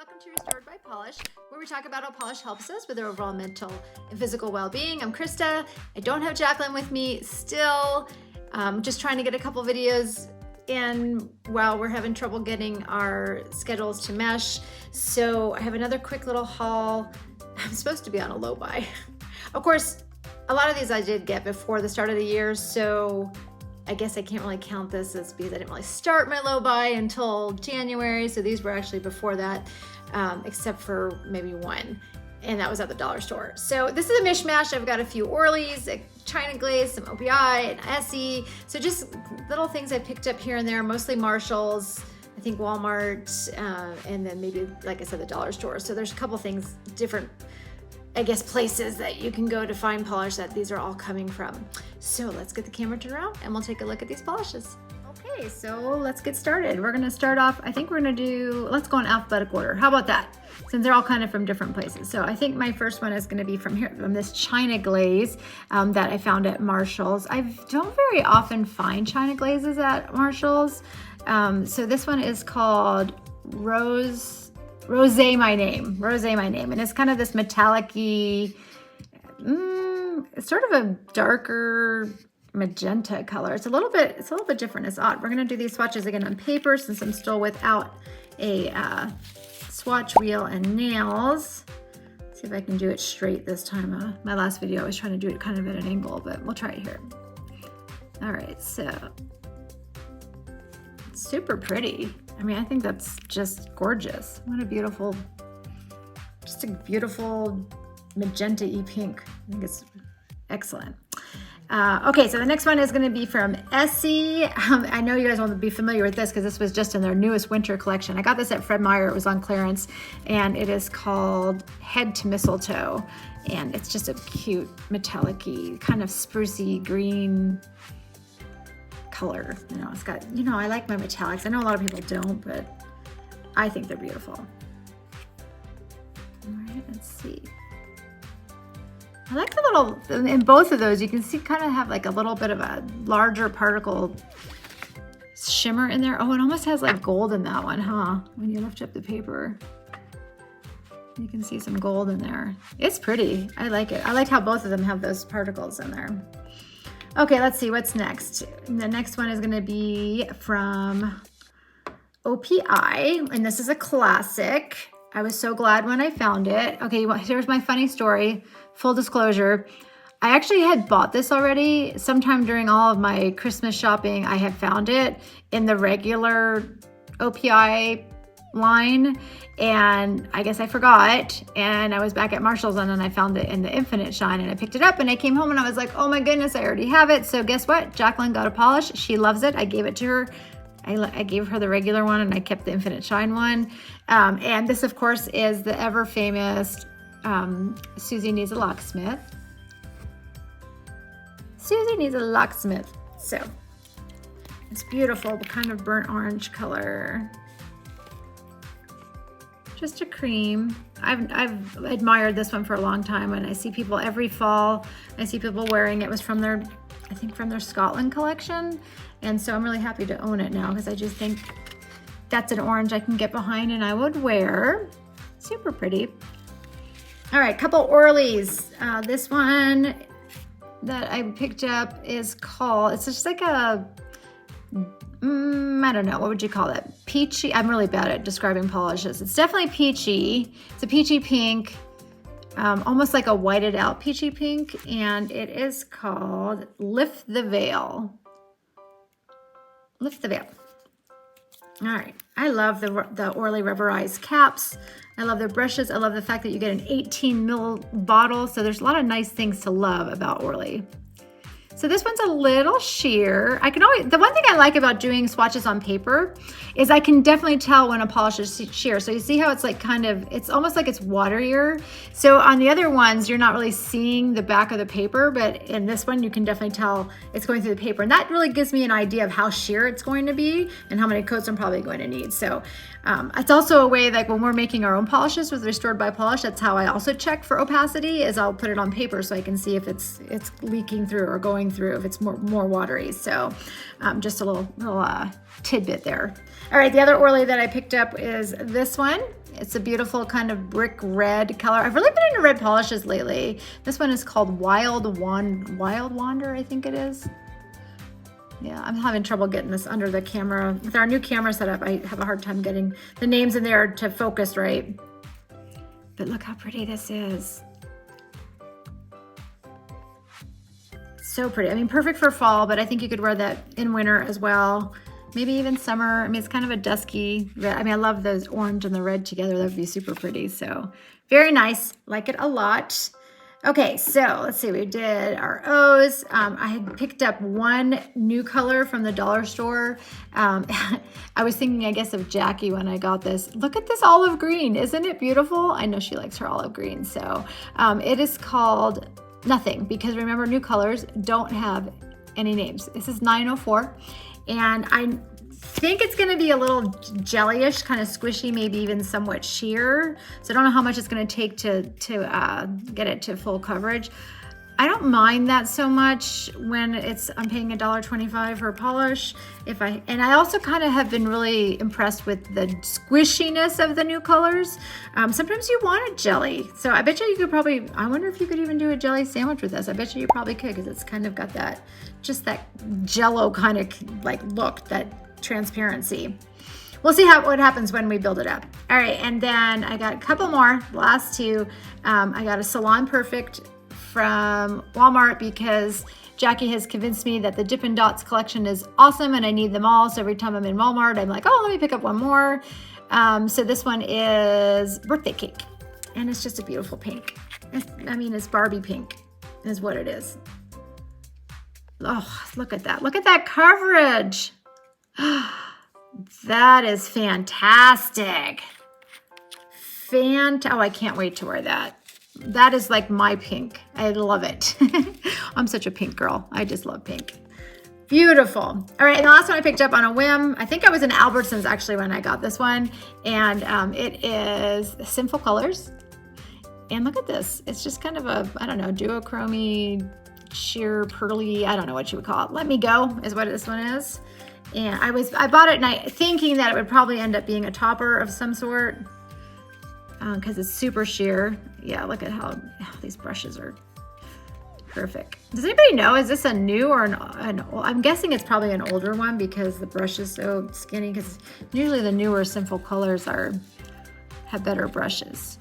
welcome to Restored by Polish, where we talk about how polish helps us with our overall mental and physical well-being. I'm Krista. I don't have Jacqueline with me still. Just trying to get a couple videos in while we're having trouble getting our schedules to mesh. So I have another quick little haul. I'm supposed to be on a low buy. Of course, a lot of these I did get before the start of the year, so I guess I can't really count this as because I didn't really start my low buy until January. So these were actually before that, except for maybe one, and that was at the dollar store. So this is a mishmash. I've got a few Orlys, a China Glaze, some OPI, and Essie. So just little things I picked up here and there, mostly Marshalls, I think Walmart, and then maybe, like I said, the dollar store. So there's a couple things, different, I guess, places that you can go to find polish that these are all coming from. So let's get the camera turned around and we'll take a look at these polishes. Okay, so let's get started. We're gonna start off, I think we're gonna do, let's go in alphabetical order. How about that? Since they're all kind of from different places. So I think my first one is gonna be from here, from this China Glaze that I found at Marshall's. I don't very often find China Glazes at Marshall's. So this one is called Rose My Name, and it's kind of this metallic-y, sort of a darker magenta color. It's a little bit different. It's odd. We're gonna do these swatches again on paper since I'm still without a swatch wheel and nails. Let's see if I can do it straight this time. My last video I was trying to do it kind of at an angle, but we'll try it here. All right, so it's super pretty. I mean, I think that's just gorgeous. What a beautiful, just a beautiful magenta-y pink. I think it's excellent. Okay, so the next one is going to be from Essie. I know you guys won't be familiar with this because this was just in their newest winter collection. I got this at Fred Meyer. It was on clearance, and it is called Head to Mistletoe, and it's just a cute metallic-y, kind of sprucey green color. You know, it's got, you know, I like my metallics. I know a lot of people don't, but I think they're beautiful. All right, let's see. I like the little, in both of those, you can see kind of have like a little bit of a larger particle shimmer in there. Oh, it almost has like gold in that one, huh? When you lift up the paper, you can see some gold in there. It's pretty. I like it. I like how both of them have those particles in there. Okay, let's see what's next. The next one is going to be from OPI, and this is a classic. I was so glad when I found it. Okay, here's my funny story. Full disclosure, I actually had bought this already. Sometime during all of my Christmas shopping, I had found it in the regular OPI line, and I guess I forgot, and I was back at Marshall's and then I found it in the Infinite Shine, and I picked it up and I came home and I was like, oh my goodness, I already have it. So guess what? Jacqueline got a polish. She loves it. I gave it to her. I gave her the regular one and I kept the Infinite Shine one. And this, of course, is the ever famous Suzi Needs a Locksmith. Suzi Needs a Locksmith. So it's beautiful, the kind of burnt orange color. Just a cream. I've admired this one for a long time, and I see people every fall. I see people wearing it. It was from their, I think from their Scotland collection. And so I'm really happy to own it now because I just think that's an orange I can get behind and I would wear. Super pretty. All right, couple Orlys. This one that I picked up is called, it's just like a, I don't know, what would you call it? Peachy. I'm really bad at describing polishes. It's definitely peachy. It's a peachy pink, almost like a whited out peachy pink, and it is called Lift the Veil. Lift the Veil. All right, I love the Orly rubberized caps. I love their brushes. I love the fact that you get an 18 ml bottle. So there's a lot of nice things to love about Orly. So this one's a little sheer. The one thing I like about doing swatches on paper is I can definitely tell when a polish is sheer. So you see how it's like kind of, it's almost like it's waterier. So on the other ones, you're not really seeing the back of the paper, but in this one, you can definitely tell it's going through the paper. And that really gives me an idea of how sheer it's going to be and how many coats I'm probably going to need. So it's also a way, like when we're making our own polishes with Restored by Polish, that's how I also check for opacity, is I'll put it on paper so I can see if it's leaking through or going flowing through if it's more watery. So just a little tidbit there. All right, the other Orly that I picked up is this one. It's a beautiful kind of brick red color. I've really been into red polishes lately. This one is called Wild Wander, I think it is. Yeah, I'm having trouble getting this under the camera. With our new camera setup, I have a hard time getting the names in there to focus right. But look how pretty this is. So pretty. I mean, perfect for fall, but I think you could wear that in winter as well. Maybe even summer. I mean, it's kind of a dusky red. I mean, I love those orange and the red together. That would be super pretty. So very nice. Like it a lot. Okay, so let's see. We did our O's. I had picked up one Nucolor from the dollar store. I was thinking, I guess, of Jackie when I got this. Look at this olive green. Isn't it beautiful? I know she likes her olive green. So it is called Nothing, because remember, Nucolors don't have any names. This is 904. And I think it's gonna be a little jellyish, kind of squishy, maybe even somewhat sheer. So I don't know how much it's gonna take to get it to full coverage. I don't mind that so much when I'm paying $1.25 for a polish. And I also kind of have been really impressed with the squishiness of the Nucolors. Sometimes you want a jelly. So I bet you could probably, I wonder if you could even do a jelly sandwich with this. I bet you probably could, because it's kind of got that, just that Jello kind of like look, that transparency. We'll see what happens when we build it up. All right, and then I got a couple more, last two. I got a Salon Perfect from Walmart because Jackie has convinced me that the Dippin' Dots collection is awesome and I need them all. So every time I'm in Walmart, I'm like, oh, let me pick up one more. So this one is Birthday Cake, and it's just a beautiful pink. It's Barbie pink is what it is. Oh, look at that. Look at that coverage. That is fantastic. Oh, I can't wait to wear that. That is like my pink. I love it. I'm such a pink girl. I just love pink. Beautiful. All right, and the last one I picked up on a whim. I think I was in Albertsons actually when I got this one. And it is Sinful colors. And look at this. It's just kind of a, I don't know, duochrome, sheer, pearly, I don't know what you would call it. Let Me Go is what this one is. And I bought it thinking that it would probably end up being a topper of some sort. Because it's super sheer. Yeah, look at how these brushes are perfect. Does anybody know, is this a new or an old? I'm guessing it's probably an older one because the brush is so skinny, because usually the newer Sinful colors have better brushes.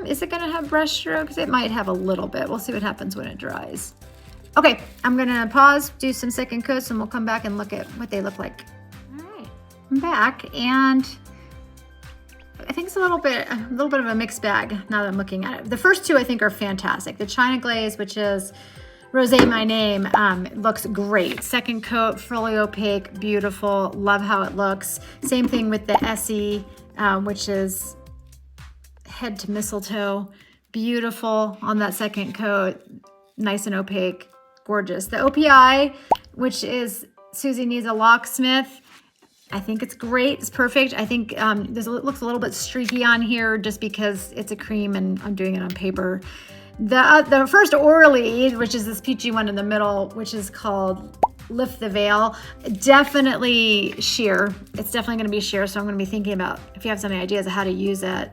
Is it gonna have brush strokes? It might have a little bit. We'll see what happens when it dries. Okay, I'm gonna pause, do some second coats, and we'll come back and look at what they look like. All right, I'm back, and I think it's a little bit of a mixed bag now that I'm looking at it. The first two I think are fantastic. The China Glaze, which is Rosé My Name, looks great. Second coat, fully opaque, beautiful. Love how it looks. Same thing with the Essie, which is Head to Mistletoe. Beautiful on that second coat. Nice and opaque, gorgeous. The OPI, which is Suzi needs a Loch-smith. I think it's great. It's perfect. I think it looks a little bit streaky on here just because it's a cream and I'm doing it on paper. The first Orly, which is this peachy one in the middle, which is called Lift the Veil, definitely sheer. It's definitely going to be sheer, so I'm going to be thinking about if you have some ideas of how to use it.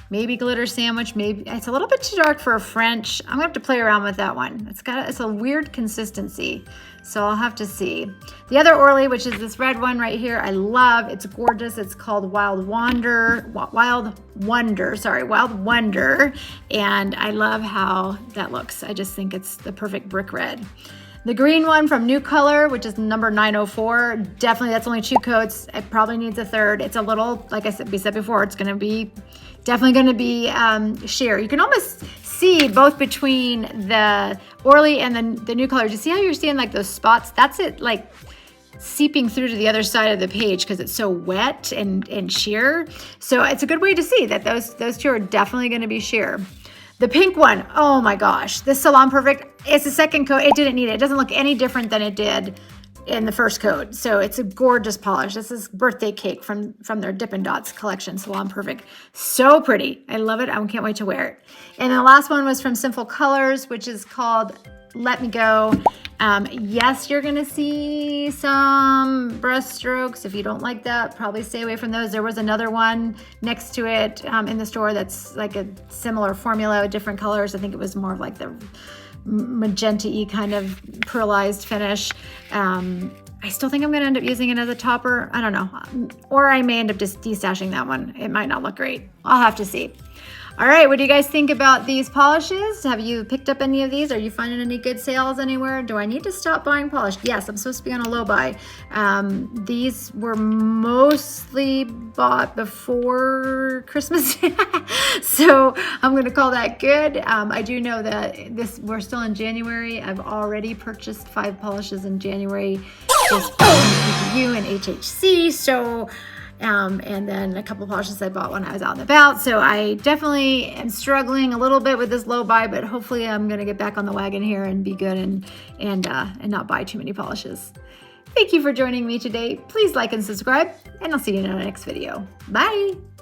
Maybe glitter sandwich, maybe it's a little bit too dark for a French. I'm gonna have to play around with that one. It's a weird consistency, so I'll have to see. The other Orly, which is this red one right here, I love. It's gorgeous. It's called Wild Wonder, and I love how that looks. I just think it's the perfect brick red. The green one from Nucolor, which is number 904, definitely that's only 2 coats. It probably needs a third. It's a little, like we said before, it's gonna be definitely gonna be sheer. You can almost see both between the Orly and the Nucolor. You see how you're seeing like those spots? That's it, like seeping through to the other side of the page because it's so wet and sheer. So it's a good way to see that those two are definitely gonna be sheer. The pink one, oh my gosh, this Salon Perfect, it's a second coat. It didn't need it. It doesn't look any different than it did in the first coat. So it's a gorgeous polish. This is Birthday Cake from their Dippin' Dots collection, Salon Perfect. So pretty. I love it. I can't wait to wear it. And the last one was from Sinful Colors, which is called let me go. Yes, you're gonna see some brush strokes. If you don't like that, probably stay away from those. There was another one next to it in the store that's like a similar formula with different colors. I think it was more of like the magenta-y kind of pearlized finish. I still think I'm gonna end up using it as a topper. I don't know. Or I may end up just destashing that one. It might not look great. I'll have to see. All right, what do you guys think about these polishes? Have you picked up any of these? Are you finding any good sales anywhere? Do I need to stop buying polish? Yes, I'm supposed to be on a low buy. These were mostly bought before Christmas. So I'm gonna call that good. I do know that we're still in January. I've already purchased 5 polishes in January, just from PPU and HHC. So, and then a couple polishes I bought when I was out and about. So I definitely am struggling a little bit with this low buy, but hopefully I'm gonna get back on the wagon here and be good and not buy too many polishes. Thank you for joining me today. Please like and subscribe, and I'll see you in our next video. Bye.